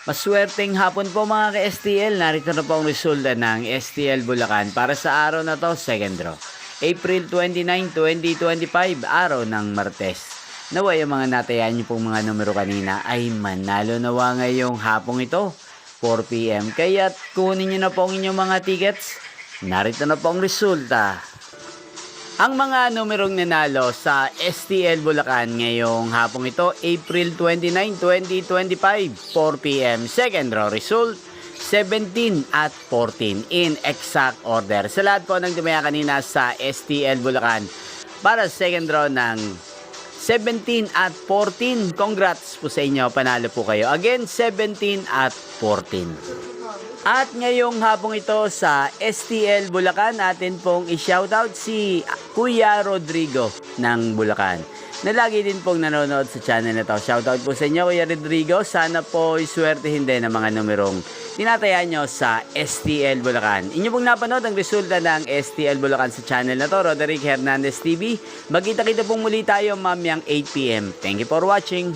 Maswerteng hapon po mga ka-STL. Narito na po ang resulta ng STL Bulacan para sa araw na to, second draw. April 29, 2025, araw ng Martes. Naway ang mga natayan niyo pong mga numero kanina ay manalo nawa ngayong hapong ito, 4 PM. Kaya't kunin niyo na po ang inyong mga tickets. Narito na po ang resulta. Ang mga numerong nanalo sa STL Bulacan ngayong hapong ito, April 29, 2025, 4 PM. Second draw result, 17 at 14 in exact order. Sa lahat po ng dumaya kanina sa STL Bulacan para sa second draw ng 17 at 14. Congrats po sa inyo, panalo po kayo. Again, 17 at 14. At ngayong hapong ito sa STL Bulacan, natin pong i-shoutout si Kuya Rodrigo ng Bulacan, na lagi din pong nanonood sa channel na to. Shoutout po sa inyo, Kuya Rodrigo. Sana po iswertehin din ang mga numerong tinataya nyo sa STL Bulacan. Inyo pong napanood ang resulta ng STL Bulacan sa channel na to, Roderick Hernandez TV. Magkita-kita pong muli tayo mamayang 8 PM. Thank you for watching.